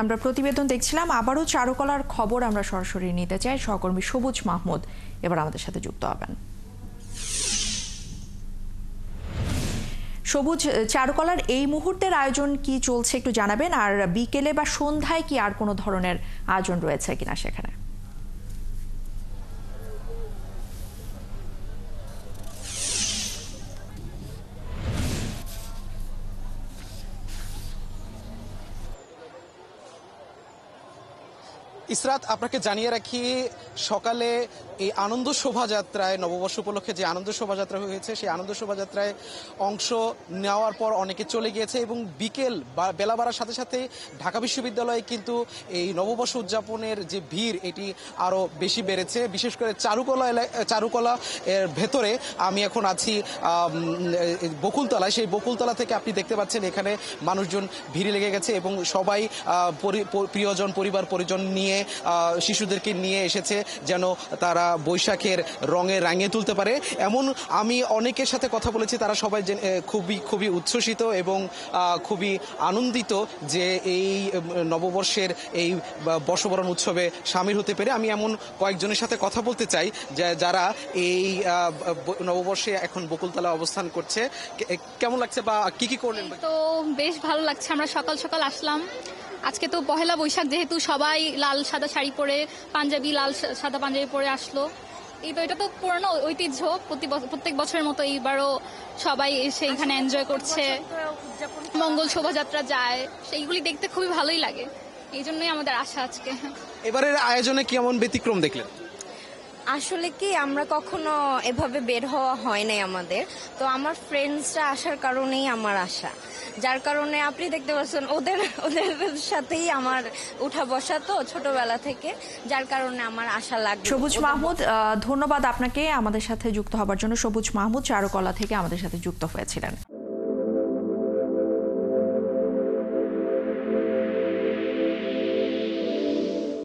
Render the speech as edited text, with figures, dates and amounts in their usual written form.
আমরা প্রতিবেদন দেখছিলাম, আবারও চারুকলার খবর আমরা সরাসরি নিতে চাই। সহকর্মী সবুজ মাহমুদ এবার আমাদের সাথে যুক্ত হবেন। সবুজ, চারুকলার এই মুহূর্তের আয়োজন কি চলছে একটু জানাবেন, আর বিকেলে বা সন্ধ্যায় কি আর কোনো ধরনের আয়োজন রয়েছে কিনা সেখানে? ইসরাত, আপনাকে জানিয়ে রাখি, সকালে এই আনন্দ শোভাযাত্রায় নববর্ষ উপলক্ষে যে আনন্দ শোভাযাত্রা হয়েছে সেই আনন্দ শোভাযাত্রায় অংশ নেওয়ার পর অনেকে চলে গিয়েছে এবং বিকেল বা বেলা বাড়ার সাথে সাথে ঢাকা বিশ্ববিদ্যালয়ে কিন্তু এই নববর্ষ উদযাপনের যে ভিড় এটি আরও বেশি বেড়েছে। বিশেষ করে চারুকলা এর ভেতরে আমি এখন আছি বকুলতলায়। সেই বকুলতলা থেকে আপনি দেখতে পাচ্ছেন এখানে মানুষজন ভিড়ে লেগে গেছে এবং সবাই প্রিয়জন পরিবার পরিজন নিয়ে শিশুদেরকে নিয়ে এসেছে যেন তারা বৈশাখের রঙে রাঙিয়ে তুলতে পারে। এমন আমি অনেকের সাথে কথা বলেছি, তারা সবাই খুবই উচ্ছ্বসিত এবং খুবই আনন্দিত যে এই নববর্ষের এই বর্ষবরণ উৎসবে সামিল হতে পেরে। আমি এমন কয়েকজনের সাথে কথা বলতে চাই যারা এই নববর্ষে এখন বকুলতলা অবস্থান করছে। কেমন লাগছে বা কি করলেন? তো বেশ ভালো লাগছে। আমরা সকাল সকাল আসলাম। আজকে তো পহেলা বৈশাখ, যেহেতু সবাই লাল সাদা শাড়ি পরে, পাঞ্জাবি লাল সাদা পাঞ্জাবি পরে আসলো। এটা তো পুরনো ঐতিহ্য, প্রত্যেক বছরের মতো এইবারও সবাই এসে এখানে এনজয় করছে। মঙ্গল শোভাযাত্রা যায়, সেইগুলি দেখতে খুবই ভালোই লাগে। এই জন্যই আমাদের আশা আজকে। এবারের আয়োজনে কেমন ব্যতিক্রম দেখলেন? আসলে কি, আমরা কখনো এভাবে বের হওয়া হয় নাই আমাদের, তো আমার ফ্রেন্ডসরা আসার কারণেই আমার আশা, যার কারণে আপনি দেখতে পাচ্ছেন ওদের সাথেই আমার উঠা বসা তো ছোটবেলা থেকে, যার কারণে আমার আশা লাগবে। সবুজ মাহমুদ, ধন্যবাদ আপনাকে আমাদের সাথে যুক্ত হবার জন্য। সবুজ মাহমুদ চারুকলা থেকে আমাদের সাথে যুক্ত হয়েছিলেন।